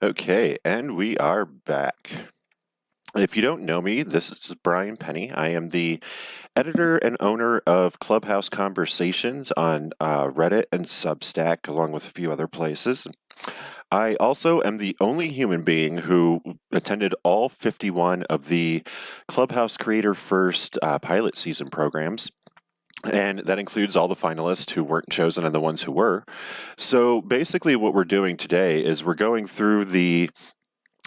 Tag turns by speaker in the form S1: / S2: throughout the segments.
S1: Okay, and we are back. If you don't know me, this is Brian Penny. I am the editor and owner of Clubhouse Conversations on Reddit and Substack, along with a few other places. I also am the only human being who attended all 51 of the Clubhouse Creator First pilot season programs. And that includes all the finalists who weren't chosen and the ones who were. So basically, what we're doing today is we're going through the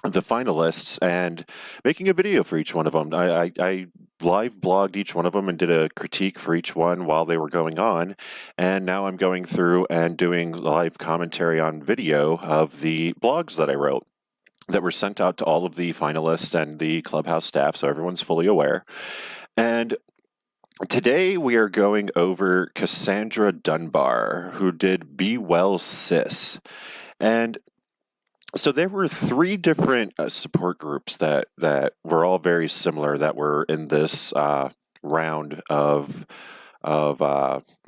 S1: finalists and making a video for each one of them. I live blogged each one of them and did a critique for each one while they were going on. And now I'm going through and doing live commentary on video of the blogs that I wrote that were sent out to all of the finalists and the Clubhouse staff, so everyone's fully aware. And today we are going over Cassandre Dunbar, who did Be Well Sis. And so there were three different support groups that were all very similar that were in this round of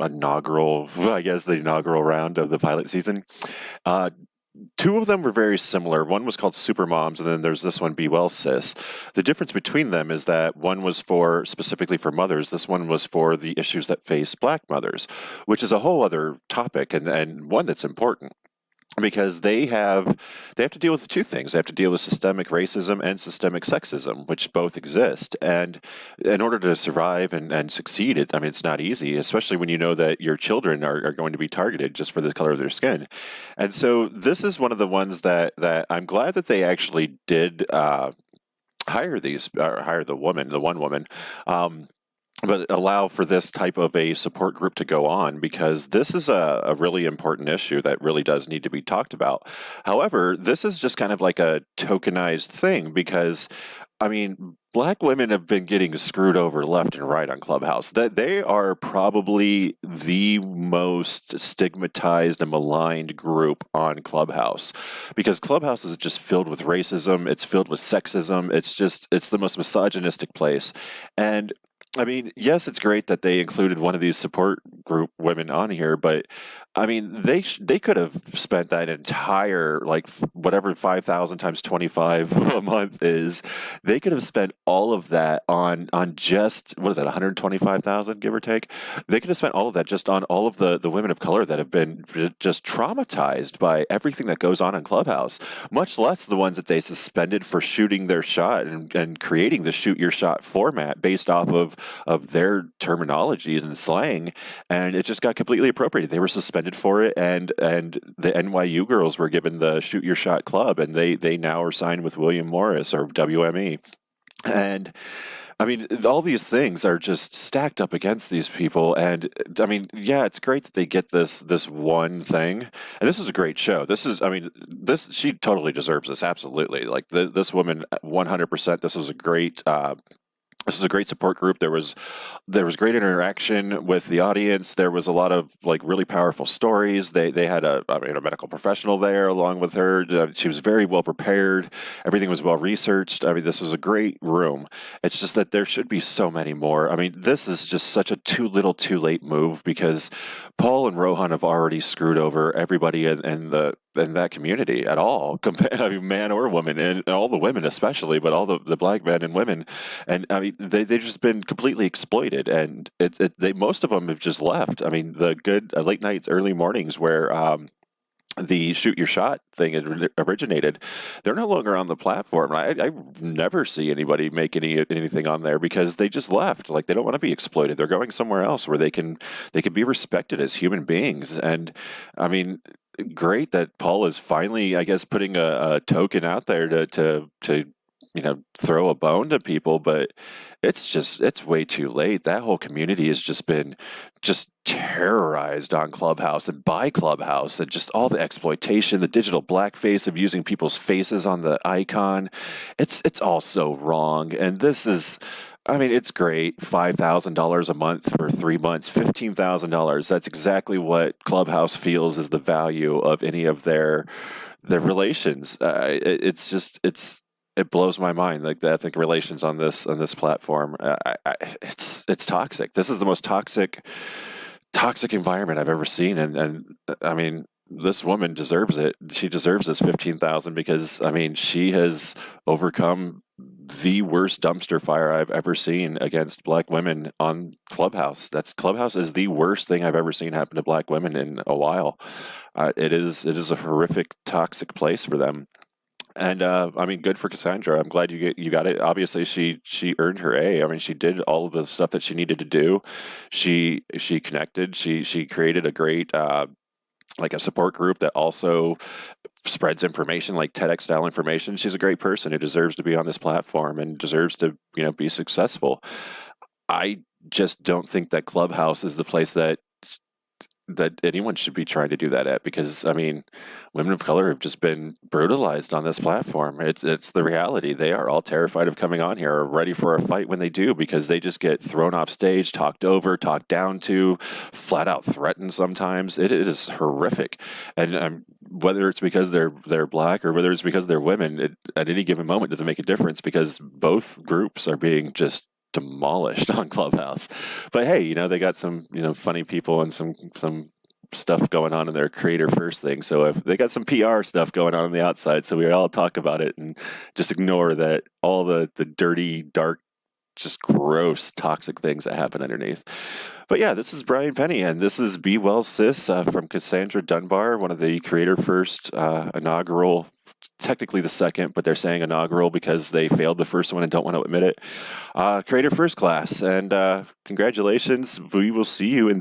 S1: inaugural, I guess the inaugural round of the pilot season. Two of them were very similar. One was called Super Moms, and then there's this one, Be Well Sis. The difference between them is that one was for specifically for mothers. This one was for the issues that face Black mothers, which is a whole other topic and one that's important. Because they have to deal with two things. They have to deal with systemic racism and systemic sexism, which both exist. And in order to survive and succeed, it's not easy, especially when you know that your children are going to be targeted just for the color of their skin. And so this is one of the ones that I'm glad that they actually did hire the one woman. But allow for this type of a support group to go on, because this is a really important issue that really does need to be talked about. However, this is just kind of like a tokenized thing because, Black women have been getting screwed over left and right on Clubhouse. That they are probably the most stigmatized and maligned group on Clubhouse, because Clubhouse is just filled with racism. It's filled with sexism. It's the most misogynistic place. And yes, it's great that they included one of these support group women on here, but they could have spent that entire whatever 5,000 times 25 a month is. They could have spent all of that on just what is that 125,000 give or take. They could have spent all of that just on all of the women of color that have been just traumatized by everything that goes on in Clubhouse. Much less the ones that they suspended for shooting their shot and creating the shoot your shot format based off of their terminologies and slang, and it just got completely appropriated. They were suspended for it, and the NYU girls were given the Shoot Your Shot Club, and they now are signed with William Morris or WME. And all these things are just stacked up against these people. And yeah, it's great that they get this one thing. And this is a great show. She totally deserves this. Absolutely. Like this woman, 100%. This is a great support group. There was great interaction with the audience. There was a lot of really powerful stories. They had a medical professional there along with her. She was very well prepared. Everything was well researched. This was a great room. It's just that there should be so many more. This is just such a too little too late move, because Paul and Rohan have already screwed over everybody in that community at all, man or woman, and all the women especially, but all the Black men and women. And they've just been completely exploited, and most of them have just left. The good late nights, early mornings where the Shoot Your Shot thing originated, they're no longer on the platform. I never see anybody make anything on there because they just left. They don't want to be exploited. They're going somewhere else where they can be respected as human beings. And great that Paul is finally, I guess, putting a token out there to throw a bone to people, but it's way too late. That whole community has just been terrorized on Clubhouse and by Clubhouse, and just all the exploitation, the digital blackface of using people's faces on the icon. It's all so wrong. And this is, it's great. $5,000 a month for 3 months, $15,000. That's exactly what Clubhouse feels is the value of any of their relations. It blows my mind, the ethnic relations on this platform. It's toxic. This is the most toxic environment I've ever seen, and this woman deserves it. She deserves this 15,000 because I mean she has overcome the worst dumpster fire I've ever seen against black women on Clubhouse. Clubhouse is the worst thing I've ever seen happen to black women in a while. It is a horrific, toxic place for them. And I mean, good for Cassandra. I'm glad you got it. Obviously, she earned her A. I mean, she did all of the stuff that she needed to do. She connected. She created a great like a support group that also spreads information, like TEDx style information. She's a great person who deserves to be on this platform and deserves to be successful. I just don't think that Clubhouse is the place that anyone should be trying to do that at, because I mean, women of color have just been brutalized on this platform. It's the reality. They are all terrified of coming on here, or ready for a fight when they do, because they just get thrown off stage, talked over, talked down to, flat out threatened sometimes. It is horrific. And whether it's because they're black or whether it's because they're women, at any given moment doesn't make a difference, because both groups are being just demolished on Clubhouse. But hey, they got some funny people and some stuff going on in their creator first thing. So if they got some PR stuff going on the outside, so we all talk about it and just ignore that all the dirty, dark, just gross, toxic things that happen underneath. But yeah, this is Brian Penny, and this is Be Well Sis from Cassandre Dunbar, one of the creator first inaugural, technically the second, but they're saying inaugural because they failed the first one and don't want to admit it. Creator first class, and congratulations. We will see you in